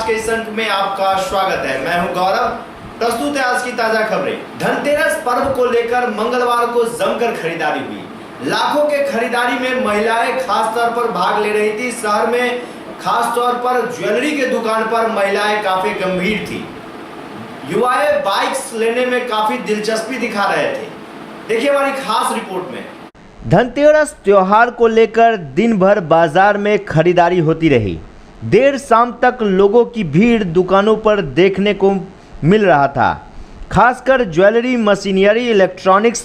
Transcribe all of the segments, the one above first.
के इस अंक में आपका स्वागत है। मैं हूं गौरव। प्रस्तुत है आज की ताजा खबरें। धनतेरस पर्व को लेकर मंगलवार को जमकर खरीदारी हुई। लाखों के खरीदारी में महिलाएं खास तौर पर भाग ले रही थी। शहर में खास तौर पर ज्वेलरी के दुकान पर महिलाएं काफी गंभीर थी। युवाएं बाइक्स लेने में काफी दिलचस्पी दिखा रहे थे। देखिए हमारी खास रिपोर्ट में। धनतेरस त्योहार को लेकर दिन भर बाजार में खरीदारी होती रही। देर शाम तक लोगों की भीड़ दुकानों पर देखने को मिल रहा था। खासकर ज्वेलरी, मशीनरी, इलेक्ट्रॉनिक्स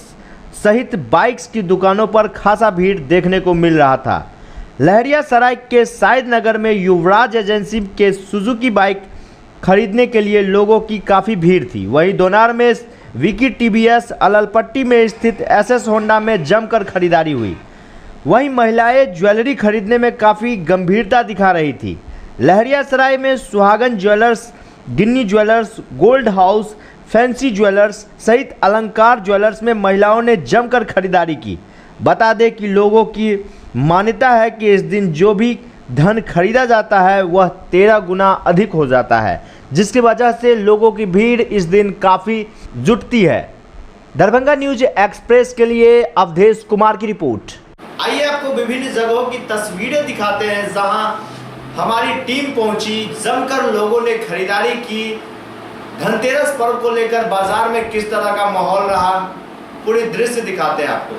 सहित बाइक्स की दुकानों पर खासा भीड़ देखने को मिल रहा था। लहरियासराय के साइद नगर में युवराज एजेंसी के सुजुकी बाइक खरीदने के लिए लोगों की काफ़ी भीड़ थी। वहीं दोनार में विकी टीवीएस, अललपट्टी में स्थित एसएस होंडा में जमकर खरीदारी हुई। वहीं महिलाएं ज्वेलरी खरीदने में काफ़ी गंभीरता दिखा रही थी। लहरियासराय में Suhagan jewellers, Ginni jewellers, gold house, fancy jewellers सहित अलंकार ज्वेलर्स में महिलाओं ने जमकर खरीदारी की। बता दें कि लोगों की मान्यता है कि इस दिन जो भी धन खरीदा जाता है वह 13 गुना अधिक हो जाता है, जिसकी वजह से लोगों की भीड़ इस दिन काफ़ी जुटती है। दरभंगा न्यूज एक्सप्रेस के लिए अवधेश कुमार की रिपोर्ट। आइए आपको विभिन्न जगहों की तस्वीरें दिखाते हैं जहां हमारी टीम पहुंची। जमकर लोगों ने खरीदारी की। धनतेरस पर्व को लेकर बाजार में किस तरह का माहौल रहा, पूरी दृश्य दिखाते हैं आपको।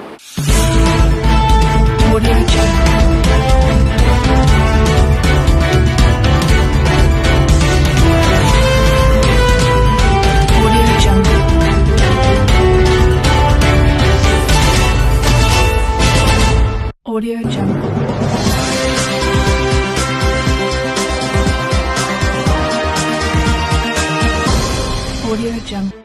Audio Jungle. Audio Jungle.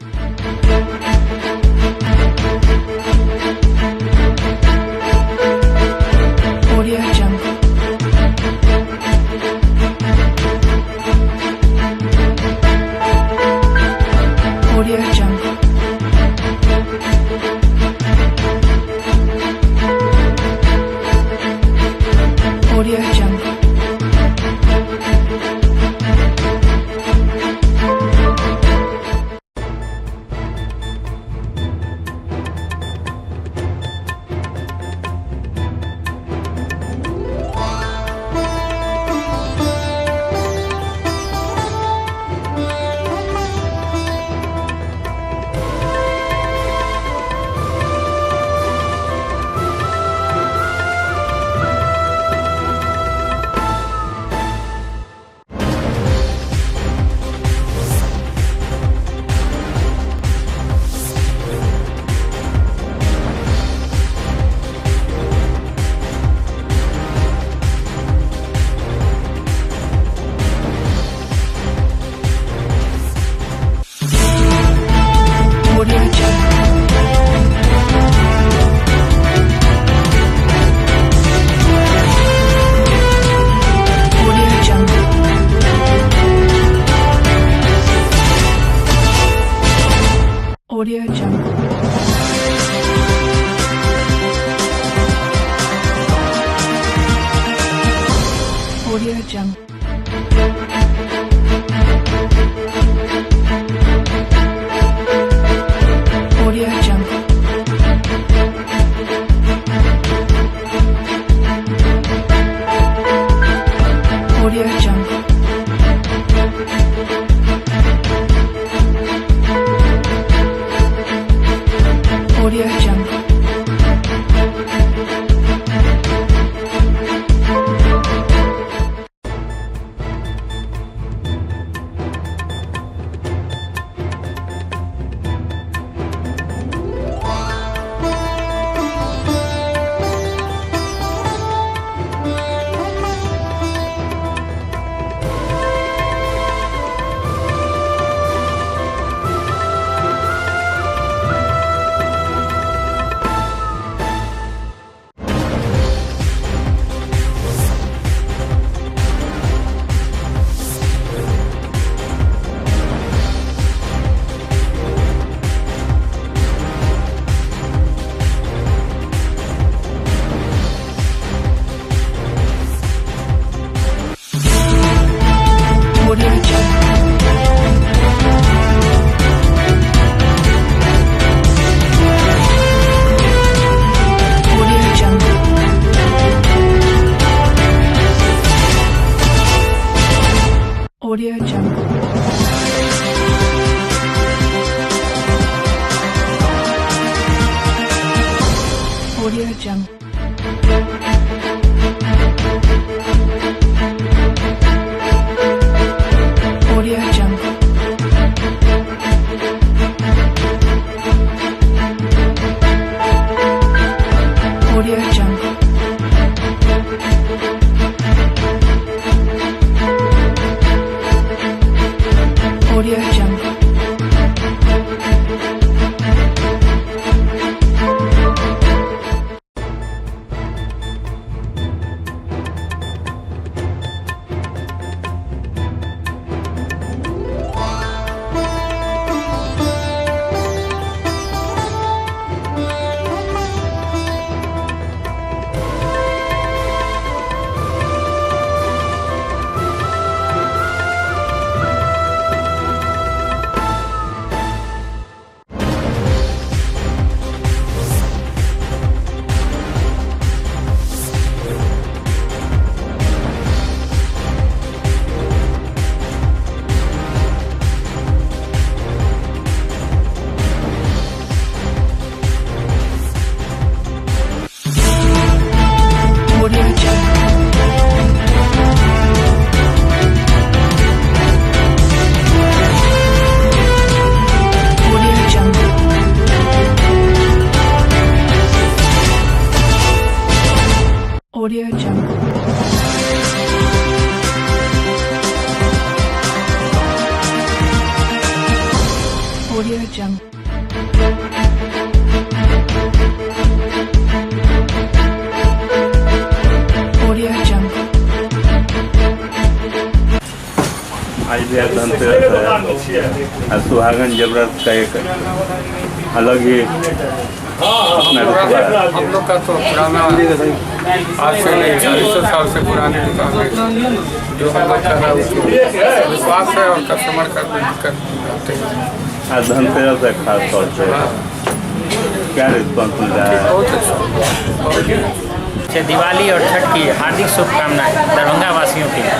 Audio Jungle. Audio Jungle. Audio Jungle. Audio Jungle. Audio Jungle. Audio Jungle. Audio Jungle. Audio Jungle. Audio Jungle. Audio Jungle. Audio Jungle. Audio Jungle. Audio Jungle. Audio Jungle. Audio Jungle. Audio Jungle. Audio Jungle. Audio Jungle. आज भी धनतेरस है और सुहागन जबरत का एक अलग ही अपना रुतबा है। हम लोग का तो पुराना आज से नहीं 40 साल से पुरानी दुकान है जो हम लोग का विश्वास है और कस्टमर करते हैं। आज धनतेरस है खास तौर पे क्या रिस्पॉन्स मिल रहा है? बहुत अच्छा से दिवाली और छठ की हार्दिक शुभकामनाएं दरभंगा वासियों के लिए।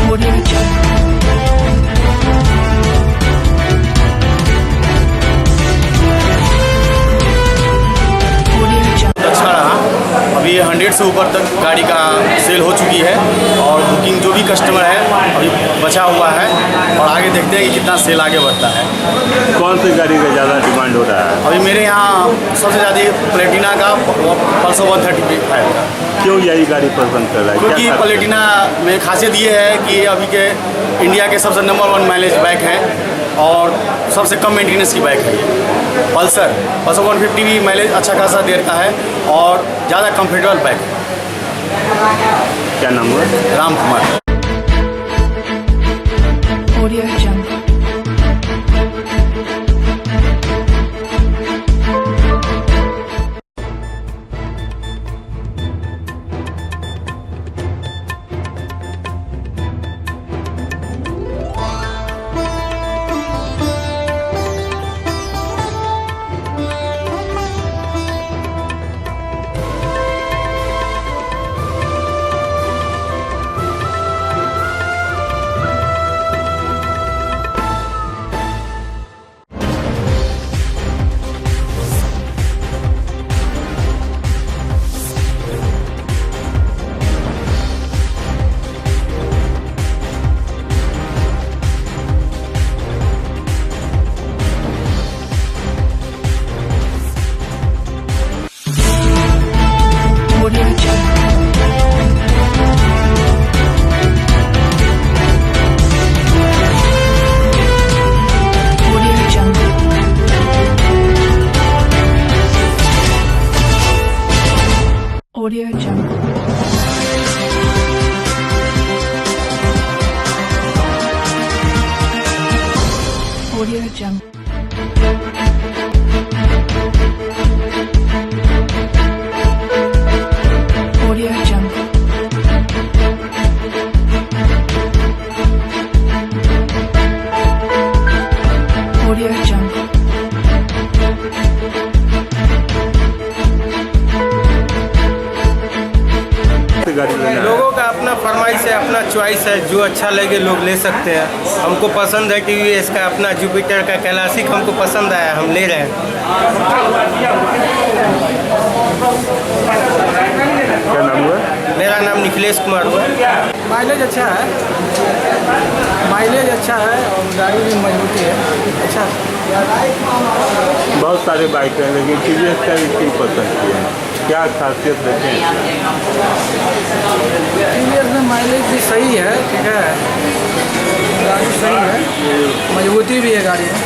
Audio Jungle. Audio Jungle. अच्छा रहा। अभी 100 से ऊपर तक गाड़ी का सेल हो चुकी है और बुकिंग जो भी कस्टमर है अभी बचा हुआ है और आगे देखते हैं कि कितना सेल आगे बढ़ता है। कौन सी गाड़ी का ज़्यादा डिमांड हो रहा है? अभी मेरे यहाँ सबसे ज़्यादा प्लेटिना का पल्सर 135 का। क्यों यही गाड़ी पसंद कर रहा है? क्योंकि क्या खासियत? प्लेटिना में खासियत ये है कि अभी के इंडिया के सबसे नंबर 1 माइलेज बाइक है और सबसे कम मेंटेनेंस की बाइक है ये। पल्सर 150 भी माइलेज अच्छा खासा देता है और ज़्यादा कंफर्टेबल बाइक है। क्या नाम है? Ram Kumar. Audio Jungle. Audio Jungle. Audio Jungle. Audio Jungle. Audio Jungle. गाड़ी लेना है। लोगों का अपना फरमाइश है, अपना चॉइस है, जो अच्छा लगे लोग ले सकते हैं। हमको पसंद है TVS का अपना जुपिटर का क्लासिक हमको पसंद आया, हम ले रहे हैं। क्या नाम हुआ? मेरा नाम निखिलेश कुमार हुआ। माइलेज अच्छा है, माइलेज अच्छा है और गाड़ी भी मजबूती है, अच्छा है। बहुत सारे बाइक हैं लेकिन TVS का भी क्यों पसंद किया? क्या खासियत देखें? TVS में माइलेज भी सही है, ठीक है, गाड़ी सही है, मजबूती भी है गाड़ी में,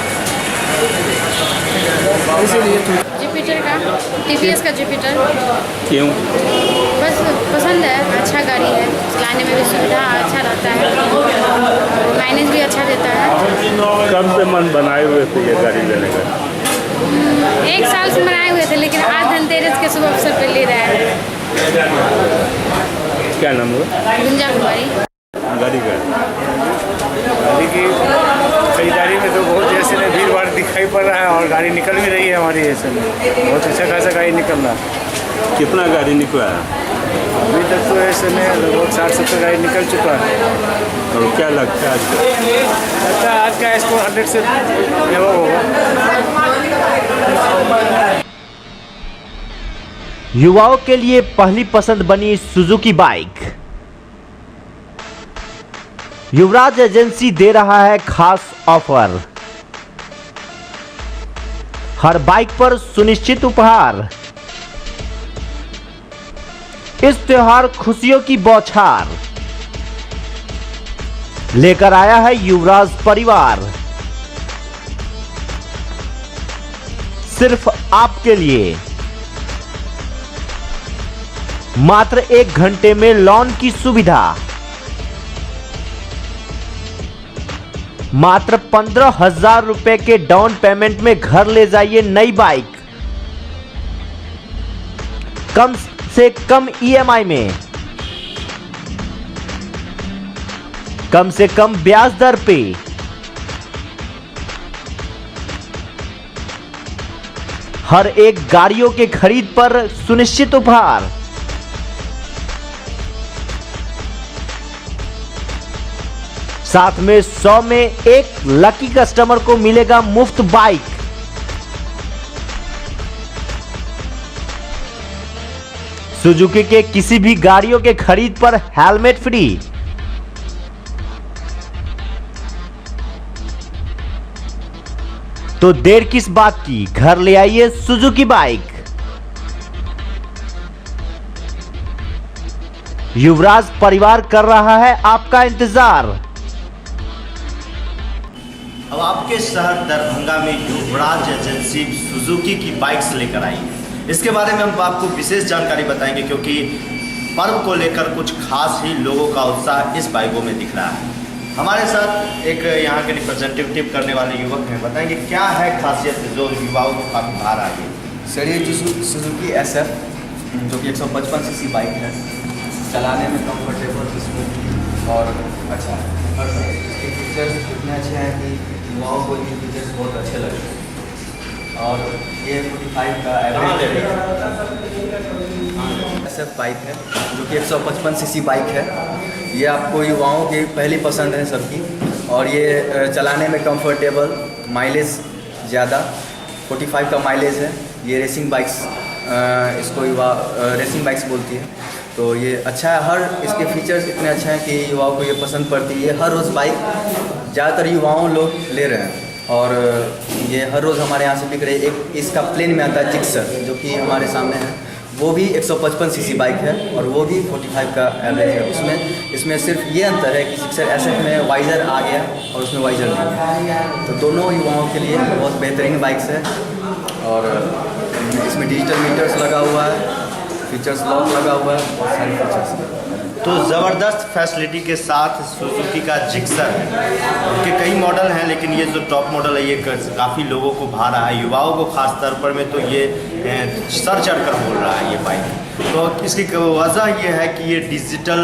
इसीलिए जुपिटर का, TVS का जुपिटर क्यों? बस पसंद है, अच्छा गाड़ी है, चलाने में भी सुविधा अच्छा रहता है, माइलेज भी अच्छा देता है। कब से मन बनाए हुए थे ये गाड़ी लेने का? 1 साल से बनाए हुए थे लेकिन आज धनतेरस के शुभ अवसर पर ले रहे हैं। क्या नाम हुआ? गुंजा कुमारी। गाड़ी का गाड़ी की खरीदारी में तो बहुत ऐसे में भीड़ भाड़ दिखाई पड़ रहा है और गाड़ी निकल भी रही है हमारी ऐसे में, बहुत अच्छा खासा गाड़ी निकल रहा है। कितना गाड़ी निकला है? अभी तक तो ऐसे में लगभग 60-70 गाड़ी निकल चुका है। और क्या लगता है लगता है आज का इसको 100 से एबव होगा। युवाओं के लिए पहली पसंद बनी सुजुकी बाइक। युवराज एजेंसी दे रहा है खास ऑफर। हर बाइक पर सुनिश्चित उपहार। इस त्योहार खुशियों की बौछार लेकर आया है युवराज परिवार। सिर्फ आपके लिए मात्र 1 घंटे में लोन की सुविधा। मात्र 15,000 रुपए के डाउन पेमेंट में घर ले जाइए नई बाइक, कम से कम EMI में, कम से कम ब्याज दर पे। हर एक गाड़ियों के खरीद पर सुनिश्चित उपहार। साथ में 100 में एक लकी कस्टमर को मिलेगा मुफ्त बाइक। सुजुकी के किसी भी गाड़ियों के खरीद पर हेलमेट फ्री। तो देर किस बात की, घर ले आइए सुजुकी बाइक। युवराज परिवार कर रहा है आपका इंतजार। अब आपके शहर दरभंगा में युवराज एजेंसी सुजुकी की बाइक्स लेकर आई है। इसके बारे में हम आपको विशेष जानकारी बताएंगे क्योंकि पर्व को लेकर कुछ खास ही लोगों का उत्साह इस बाइकों में दिख रहा है। हमारे साथ एक यहाँ के रिप्रेजेंटेटिव करने वाले युवक हैं, बताएंगे क्या है खासियत जो युवाओं को काफ़ी बाहर आ गई। सर ये जो सुजुकी SF जो कि 155 सीसी बाइक है, चलाने में कंफर्टेबल, स्मूथ और अच्छा है। इसके फीचर्स इतने अच्छे हैं कि युवाओं को ये फीचर्स बहुत अच्छे लगे। और ये 45 का एवरेज SF बाइक है जो कि 155 सीसी बाइक है। ये आपको युवाओं की पहली पसंद है सबकी, और ये चलाने में कंफर्टेबल, माइलेज ज़्यादा, 45 का माइलेज है। ये रेसिंग बाइक्स, इसको युवा रेसिंग बाइक्स बोलती है, तो ये अच्छा है। हर इसके फीचर्स इतने अच्छे हैं कि युवाओं को ये पसंद पड़ती है। हर रोज़ बाइक ज़्यादातर युवाओं लोग ले रहे हैं और ये हर रोज़ हमारे यहाँ से बिक रही है। एक इसका प्लेन में आता है जिक्सर जो कि हमारे सामने है, वो भी 155 सीसी बाइक है और वो भी 45 का एवरेज है। इसमें सिर्फ ये अंतर है कि जिक्सर SF में वाइज़र आ गया और उसमें वाइज़र नहीं है, तो दोनों युवाओं के लिए बहुत बेहतरीन बाइक्स है। और इसमें डिजिटल मीटर्स लगा हुआ है, फीचर्स लॉक लगा हुआ है, बहुत सारे फीचर्स हैं। तो ज़बरदस्त फैसिलिटी के साथ सुजुकी का जिक्सर है। इसके कई मॉडल हैं, लेकिन ये जो टॉप मॉडल है ये काफ़ी लोगों को भा रहा है, युवाओं को खास तौर पर में तो ये सर चढ़कर बोल रहा है ये बाइक। तो इसकी वजह ये है कि ये डिजिटल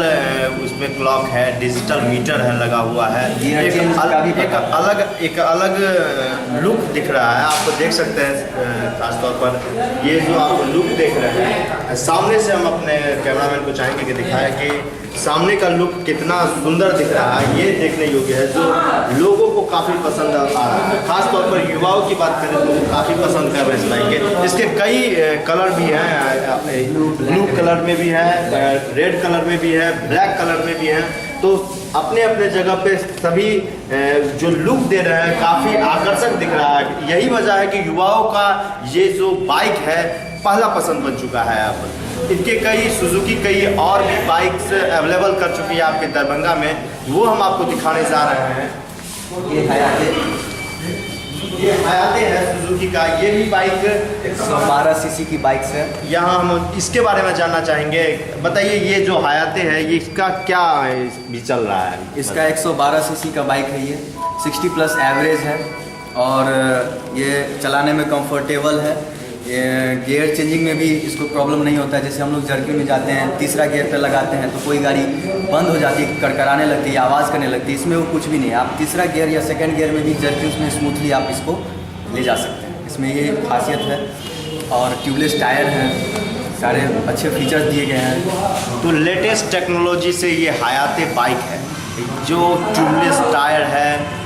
उसमें क्लॉक है, डिजिटल मीटर है लगा हुआ है, एक अलग लुक दिख रहा है। आपको देख सकते हैं खास तौर पर ये जो आप लुक देख रहे हैं सामने से, हम अपने कैमरामैन को चाहेंगे कि दिखाएं कि सामने का लुक कितना सुंदर दिख रहा है। ये देखने योग्य है, जो लोगों को काफ़ी पसंद आ रहा है। खास तौर पर युवाओं की बात करें तो काफ़ी पसंद कर रहे हैं इस बाइक के। इसके कई कलर भी हैं, ब्लू कलर में भी है, रेड कलर में भी है, ब्लैक कलर में भी है। तो अपने अपने जगह पे सभी जो लुक दे रहे हैं काफ़ी आकर्षक दिख रहा है। यही वजह है कि युवाओं का ये जो बाइक है पहला पसंद बन चुका है। अब इनके कई सुजुकी कई और भी बाइक्स अवेलेबल कर चुकी है आपके दरभंगा में, वो हम आपको दिखाने जा रहे हैं। ये हयाते है सुजुकी का, ये भी बाइक 112 सीसी की बाइक्स है। यहाँ हम इसके बारे में जानना चाहेंगे। बताइए ये जो हयाते है ये इसका क्या भी चल रहा है? इसका 112 सीसी का बाइक है, ये 60 प्लस एवरेज है और ये चलाने में कंफर्टेबल है। ये गियर चेंजिंग में भी इसको प्रॉब्लम नहीं होता है। जैसे हम लोग जर्किंग में जाते हैं, तीसरा गियर पर लगाते हैं तो कोई गाड़ी बंद हो जाती है, कड़कड़ाने लगती है, आवाज़ करने लगती है। इसमें वो कुछ भी नहीं है। आप तीसरा गियर या सेकंड गियर में भी जर्किंग में स्मूथली आप इसको ले जा सकते हैं। इसमें ये खासियत है। और ट्यूबलेस टायर हैं, सारे अच्छे फीचर्स दिए गए हैं। तो लेटेस्ट टेक्नोलॉजी से ये हयाते बाइक है, जो ट्यूबलेस टायर है,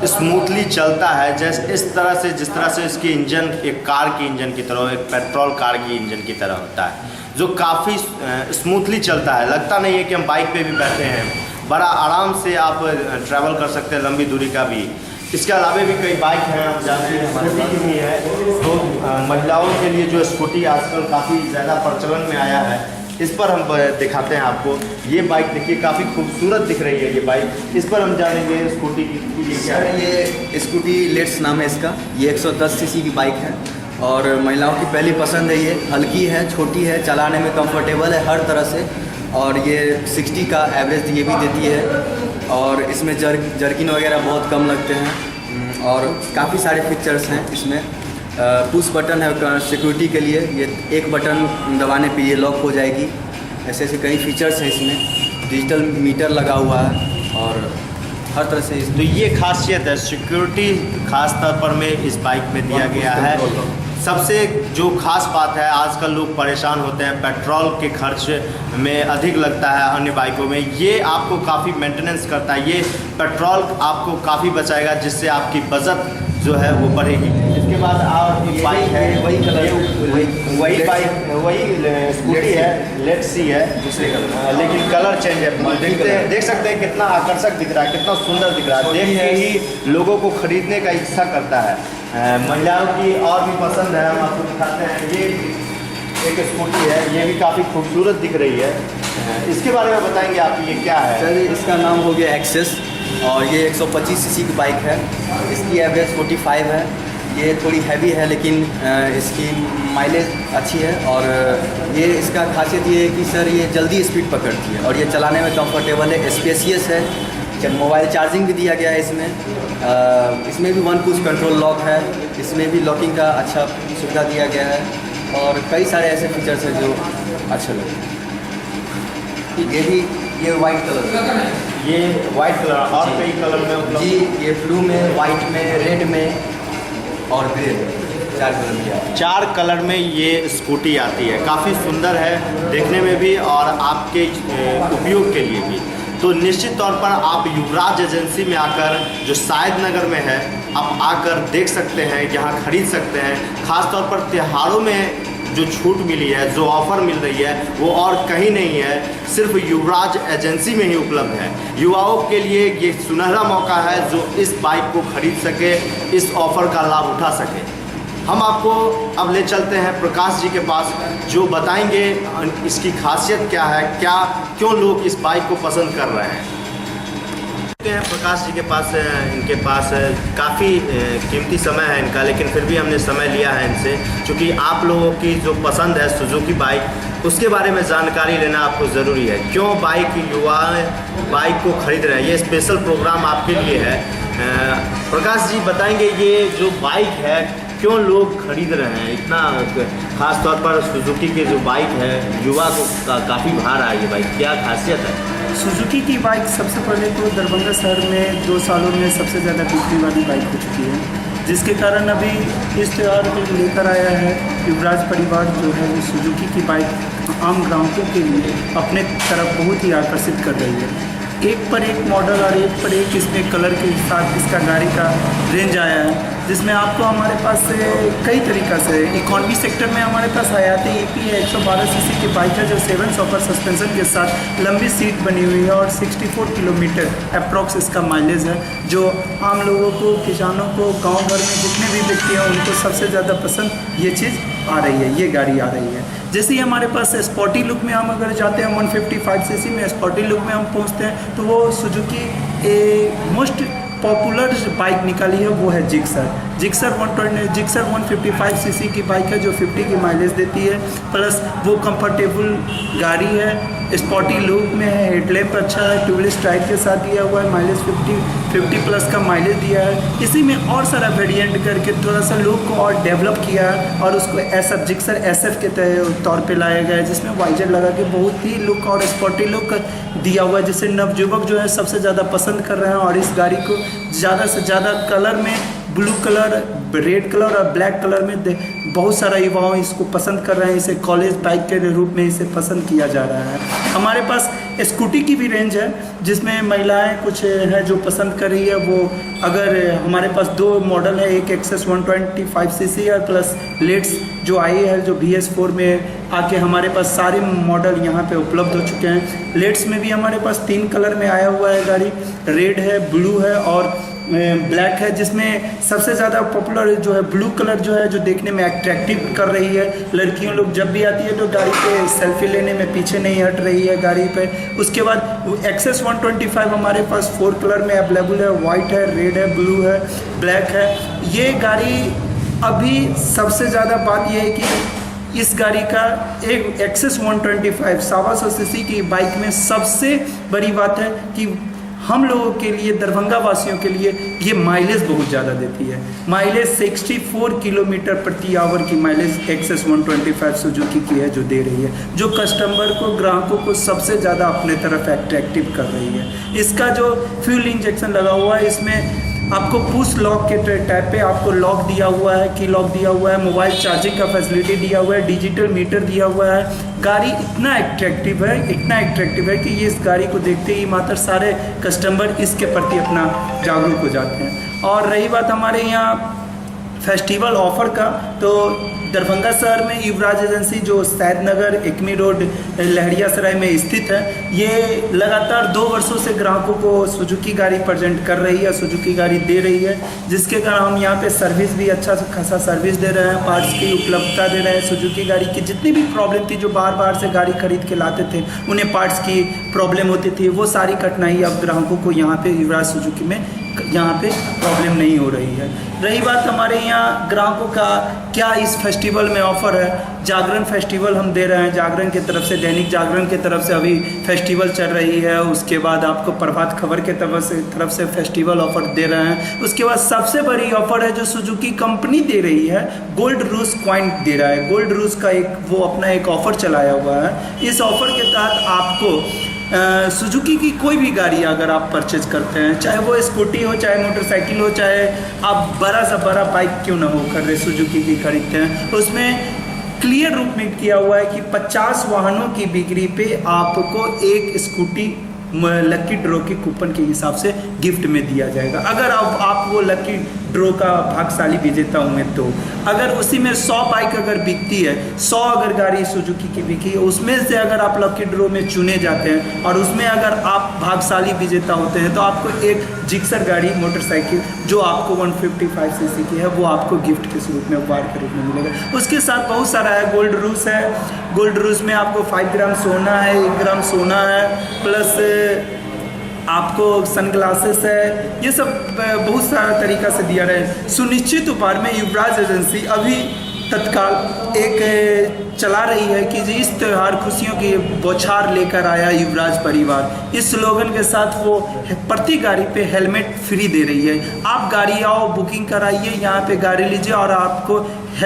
स्मूथली चलता है। जैसे जिस तरह से इसकी इंजन एक कार की इंजन की तरह, एक पेट्रोल कार की इंजन की तरह होता है, जो काफ़ी स्मूथली चलता है। लगता नहीं है कि हम बाइक पे भी बैठे हैं, बड़ा आराम से आप ट्रैवल कर सकते हैं लंबी दूरी का भी। इसके अलावा भी कई बाइक हैं, हम जानते हैं स्कूटी की भी है। तो महिलाओं के लिए जो स्कूटी आजकल काफ़ी ज़्यादा प्रचलन में आया है, इस पर हम दिखाते हैं आपको। ये बाइक देखिए काफ़ी खूबसूरत दिख रही है ये बाइक। इस पर हम जानेंगे स्कूटी की क्या है। ये स्कूटी लेट्स नाम है इसका। ये 110 सीसी की बाइक है और महिलाओं की पहली पसंद है। ये हल्की है, छोटी है, चलाने में कंफर्टेबल है हर तरह से। और ये 60 का एवरेज ये भी देती है और इसमें जर्किन वगैरह बहुत कम लगते हैं और काफ़ी सारे फीचर्स हैं इसमें। पुश बटन है सिक्योरिटी के लिए, ये एक बटन दबाने पे ये लॉक हो जाएगी। ऐसे ऐसे कई फीचर्स हैं इसमें। डिजिटल मीटर लगा हुआ है और हर तरह से तो ये खासियत है, सिक्योरिटी खास तौर पर में इस बाइक में दिया गया है। सबसे जो खास बात है, आजकल लोग परेशान होते हैं, पेट्रोल के खर्च में अधिक लगता है अन्य बाइकों में। ये आपको काफ़ी मेंटेनेंस करता है, ये पेट्रोल आपको काफ़ी बचाएगा, जिससे आपकी बचत जो है वो बढ़ेगी। इसके बाद आप एक बाइक है, वही कलर वही बाइक वही स्कूटी है, लेट्स सी है दूसरे कलर, लेकिन कलर चेंज है। देख सकते हैं कितना आकर्षक दिख रहा है, कितना सुंदर दिख रहा है। देख के ही लोगों को खरीदने का इच्छा करता है। महिलाओं की और भी पसंद है, हम आपको दिखाते हैं। ये एक स्कूटी है, ये भी काफ़ी खूबसूरत दिख रही है। इसके बारे में बताएंगे आप, ये क्या है? चलिए, इसका नाम हो गया एक्सेस और ये 125 सीसी की बाइक है। इसकी एवरेज 45 है। ये थोड़ी हैवी है लेकिन इसकी माइलेज अच्छी है और ये इसका खासियत ये है कि सर ये जल्दी स्पीड पकड़ती है और ये चलाने में कंफर्टेबल है, स्पेसियस है। जब मोबाइल चार्जिंग भी दिया गया है इसमें भी वन पुश कंट्रोल लॉक है। इसमें भी लॉकिंग का अच्छा सुविधा दिया गया है और कई सारे ऐसे फीचर्स हैं जो अच्छे लगते हैं। ये वाइट कलर, ये वाइट कलर और कई कलर में उपलब्ध जी। ये ब्लू में, वाइट में, रेड में और ग्रे में, 4 कलर में। 4 कलर में ये स्कूटी आती है। काफ़ी सुंदर है देखने में भी और आपके उपयोग के लिए भी। तो निश्चित तौर पर आप युवराज एजेंसी में आकर, जो शायद नगर में है, आप आकर देख सकते हैं, यहाँ खरीद सकते हैं। ख़ास तौर पर त्योहारों में जो छूट मिली है, जो ऑफ़र मिल रही है, वो और कहीं नहीं है, सिर्फ युवराज एजेंसी में ही उपलब्ध है। युवाओं के लिए ये सुनहरा मौका है जो इस बाइक को खरीद सके, इस ऑफ़र का लाभ उठा सके। हम आपको अब ले चलते हैं प्रकाश जी के पास, जो बताएंगे इसकी खासियत क्या है, क्यों लोग इस बाइक को पसंद कर रहे हैं। चुके हैं प्रकाश जी के पास। इनके पास काफ़ी कीमती समय है इनका, लेकिन फिर भी हमने समय लिया है इनसे, क्योंकि आप लोगों की जो पसंद है सुजुकी बाइक, उसके बारे में जानकारी लेना आपको ज़रूरी है। क्यों युवा बाइक को खरीद रहे हैं, ये स्पेशल प्रोग्राम आपके लिए है। प्रकाश जी बताएंगे ये जो बाइक है क्यों लोग खरीद रहे हैं इतना, खास तौर पर सुजुकी के जो बाइक है युवा को काफ़ी भार आ ये बाइक, क्या खासियत है? सुजुकी की बाइक सबसे पहले तो दरभंगा शहर में 2 सालों में सबसे ज़्यादा बिकने वाली बाइक हो चुकी है, जिसके कारण अभी इस त्यौहार को लेकर आया है युवराज परिवार जो है वो सुजुकी की बाइक आम ग्राहकों के लिए अपने तरफ बहुत ही आकर्षित कर रही है। एक पर एक मॉडल और एक पर एक इसमें कलर के साथ इसका गाड़ी का रेंज आया है, जिसमें आपको हमारे पास से कई तरीक़ा से इकॉनमी सेक्टर में हमारे पास हयाती EP है 112 सीसी की बाइक है जो 7 सॉपर सस्पेंशन के साथ लंबी सीट बनी हुई है और 64 किलोमीटर अप्रॉक्स इसका माइलेज है, जो आम लोगों को, किसानों को, गांव भर में जितने भी व्यक्ति हैं उनको सबसे ज़्यादा पसंद ये चीज़ आ रही है, ये गाड़ी आ रही है। जैसे ही हमारे पास स्पोर्टी लुक में हम अगर जाते हैं 155 सीसी में स्पोर्टी लुक में हम पहुंचते हैं तो वो सुजुकी मोस्ट पॉपुलर बाइक निकाली है वो है जिक्सर 155 सीसी की बाइक है जो 50 की माइलेज देती है, प्लस वो कंफर्टेबल गाड़ी है, स्पोर्टी लुक में है, हेडलैम्प अच्छा है, ट्यूबलेस टाइप के साथ दिया हुआ है, माइलेज 50 प्लस का माइलेज दिया है। इसी में और सारा वेरिएंट करके थोड़ा सा लुक को और डेवलप किया है और उसको SF जिक्सर SF के तौर पे लाया गया है, जिसमें वाइजर लगा के बहुत ही लुक और स्पोर्टी लुक दिया हुआ है, जिससे नवयुवक जो है सबसे ज़्यादा पसंद कर रहे हैं। और इस गाड़ी को ज़्यादा से ज़्यादा कलर में, ब्लू कलर, रेड कलर और ब्लैक कलर में बहुत सारा युवाओं इसको पसंद कर रहे हैं। इसे कॉलेज बाइक के रूप में इसे पसंद किया जा रहा है। हमारे पास स्कूटी की भी रेंज है जिसमें महिलाएं कुछ है जो पसंद कर रही है। वो अगर हमारे पास 2 मॉडल है, एक एक्सेस 125 सीसी है प्लस लेट्स जो आई है जो BS4 में आके हमारे पास सारे मॉडल यहाँ पे उपलब्ध हो चुके हैं। लेट्स में भी हमारे पास 3 कलर में आया हुआ है गाड़ी, रेड है, ब्लू है और ब्लैक है, जिसमें सबसे ज़्यादा पॉपुलर जो है ब्लू कलर जो है जो देखने में अट्रैक्टिव कर रही है। लड़कियों लोग जब भी आती है तो गाड़ी पे सेल्फी लेने में पीछे नहीं हट रही है गाड़ी पे। उसके बाद एक्सेस 125 हमारे पास 4 कलर में अवेलेबल है, वाइट है, रेड है, ब्लू है, ब्लैक है। ये गाड़ी अभी सबसे ज़्यादा बात यह है कि इस गाड़ी का एक एक्सेस 125 125 सीसी की बाइक में सबसे बड़ी बात है कि हम लोगों के लिए, दरभंगा वासियों के लिए ये माइलेज बहुत ज़्यादा देती है। माइलेज 64 किलोमीटर प्रति आवर की माइलेज एक्सेस 125 सुजुकी की है जो दे रही है, जो कस्टमर को, ग्राहकों को सबसे ज़्यादा अपने तरफ अट्रैक्टिव कर रही है। इसका जो फ्यूल इंजेक्शन लगा हुआ है इसमें आपको पुश लॉक के टाइप पे आपको लॉक दिया हुआ है, की लॉक दिया हुआ है, मोबाइल चार्जिंग का फैसिलिटी दिया हुआ है, डिजिटल मीटर दिया हुआ है। गाड़ी इतना अट्रैक्टिव है कि ये इस गाड़ी को देखते ही मात्र सारे कस्टमर इसके प्रति अपना जागरूक हो जाते हैं। और रही बात हमारे यहाँ फेस्टिवल ऑफर का, तो दरभंगा शहर में युवराज एजेंसी जो सैद नगर एकमी रोड लहरिया सराय में स्थित है, ये लगातार 2 वर्षों से ग्राहकों को सुजुकी गाड़ी प्रेजेंट कर रही है, सुजुकी गाड़ी दे रही है, जिसके कारण हम यहाँ पे सर्विस भी अच्छा खासा सर्विस दे रहे हैं, पार्ट्स की उपलब्धता दे रहे हैं। सुजुकी गाड़ी की जितनी भी प्रॉब्लम थी, जो बार से गाड़ी खरीद के लाते थे उन्हें पार्ट्स की प्रॉब्लम होती थी, वो सारी कठिनाई अब ग्राहकों को यहाँ पे युवराज सुजुकी में यहाँ पे प्रॉब्लम नहीं हो रही है। रही बात हमारे यहाँ ग्राहकों का क्या इस फेस्टिवल में ऑफ़र है, जागरण फेस्टिवल हम दे रहे हैं, जागरण की तरफ से, दैनिक जागरण की तरफ से अभी फेस्टिवल चल रही है। उसके बाद आपको प्रभात खबर के तरफ से फेस्टिवल ऑफर दे रहे हैं। उसके बाद सबसे बड़ी ऑफर है जो सुजुकी कंपनी दे रही है, गोल्ड रूस कॉइन दे रहा है। गोल्ड रूस का वो अपना एक ऑफ़र चलाया हुआ है। इस ऑफ़र के तहत आपको सुजुकी की कोई भी गाड़ी अगर आप परचेज करते हैं, चाहे वो स्कूटी हो, चाहे मोटरसाइकिल हो, चाहे आप बड़ा से बड़ा बाइक क्यों ना हो कर रहे सुजुकी की खरीदते हैं, उसमें क्लियर रूप में किया हुआ है कि 50 वाहनों की बिक्री पे आपको एक स्कूटी लकी ड्रॉ के कूपन के हिसाब से गिफ्ट में दिया जाएगा। अगर आप वो लकी ड्रॉ का भाग्यशाली विजेता होंगे तो अगर उसी में 100 बाइक अगर बिकती है, 100 अगर गाड़ी सुजुकी की बिकी है, उसमें से अगर आप लकी ड्रॉ में चुने जाते हैं और उसमें अगर आप भाग्यशाली विजेता होते हैं तो आपको एक जिक्सर गाड़ी मोटरसाइकिल जो आपको 155 सीसी की है वो आपको गिफ्ट के रूप में, उपहार के रूप में मिलेगा। उसके साथ बहुत सारा है, गोल्ड रूस है, गोल्ड रूस में आपको 5 ग्राम सोना है, 1 ग्राम सोना है, प्लस आपको सनग्लासेस है, ये सब बहुत सारा तरीका से दिया रहा है। सुनिश्चित उपहार में युवराज एजेंसी अभी तत्काल एक चला रही है कि जी इस त्यौहार खुशियों की बौछार लेकर आया युवराज परिवार। इस स्लोगन के साथ वो प्रति गाड़ी पे हेलमेट फ्री दे रही है। आप गाड़ी आओ, बुकिंग कराइए, यहाँ पे गाड़ी लीजिए और आपको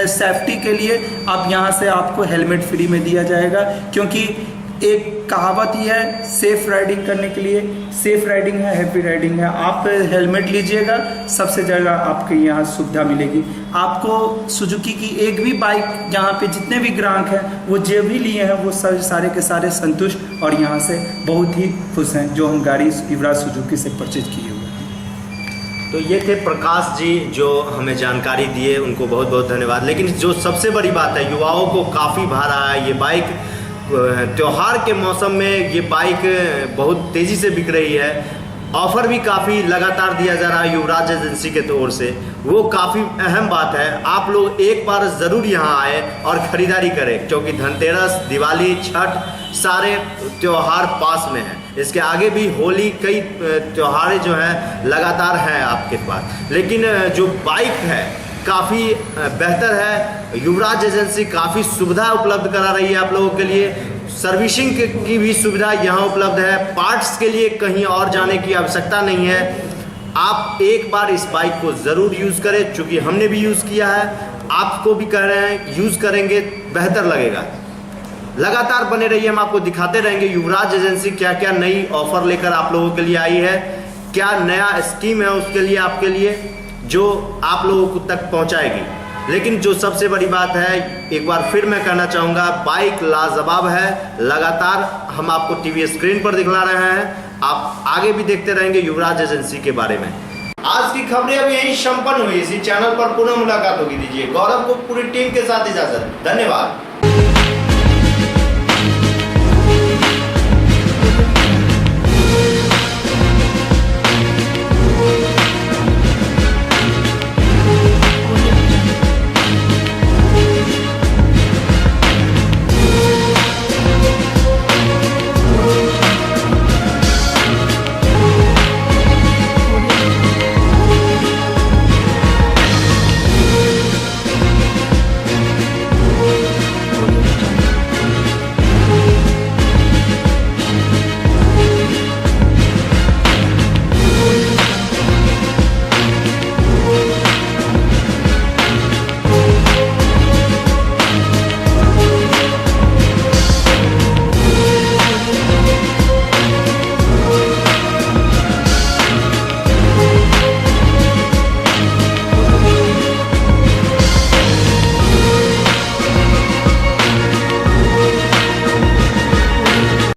सेफ्टी के लिए आप यहाँ से आपको हेलमेट फ्री में दिया जाएगा। क्योंकि एक कहावत ही है सेफ राइडिंग करने के लिए, सेफ राइडिंग है हैप्पी राइडिंग है। आप हेलमेट लीजिएगा, सबसे ज़्यादा आपके यहाँ सुविधा मिलेगी। आपको सुजुकी की एक भी बाइक यहाँ पे जितने भी ग्राहक हैं वो जो भी लिए हैं वो सारे के सारे संतुष्ट और यहाँ से बहुत ही खुश हैं जो हम गाड़ी युवराज सुजुकी से परचेज किए हुए हैं। तो ये थे प्रकाश जी जो हमें जानकारी दिए, उनको बहुत बहुत धन्यवाद। लेकिन जो सबसे बड़ी बात है, युवाओं को काफ़ी भा रहा है ये बाइक। त्योहार के मौसम में ये बाइक बहुत तेज़ी से बिक रही है। ऑफ़र भी काफ़ी लगातार दिया जा रहा है युवराज एजेंसी के तौर से, वो काफ़ी अहम बात है। आप लोग एक बार ज़रूर यहाँ आए और ख़रीदारी करें, क्योंकि धनतेरस, दिवाली, छठ सारे त्यौहार पास में हैं। इसके आगे भी होली, कई त्यौहार जो हैं लगातार हैं आपके पास। लेकिन जो बाइक है काफ़ी बेहतर है। युवराज एजेंसी काफ़ी सुविधा उपलब्ध करा रही है आप लोगों के लिए। सर्विसिंग की भी सुविधा यहाँ उपलब्ध है। पार्ट्स के लिए कहीं और जाने की आवश्यकता नहीं है। आप एक बार इस बाइक को ज़रूर यूज़ करें, चूँकि हमने भी यूज़ किया है, आपको भी कह रहे हैं यूज़ करेंगे बेहतर लगेगा। लगातार बने रहिए, हम आपको दिखाते रहेंगे युवराज एजेंसी क्या क्या नई ऑफ़र लेकर आप लोगों के लिए आई है, क्या नया स्कीम है उसके लिए आपके लिए जो आप लोगों को तक पहुंचाएगी। लेकिन जो सबसे बड़ी बात है, एक बार फिर मैं कहना चाहूँगा, बाइक लाजवाब है। लगातार हम आपको टीवी स्क्रीन पर दिखला रहे हैं, आप आगे भी देखते रहेंगे युवराज एजेंसी के बारे में। आज की खबरें अब यहीं संपन्न हुई। इसी चैनल पर पुनः मुलाकात होगी। दीजिए गौरव को पूरी टीम के साथ इजाजत। धन्यवाद।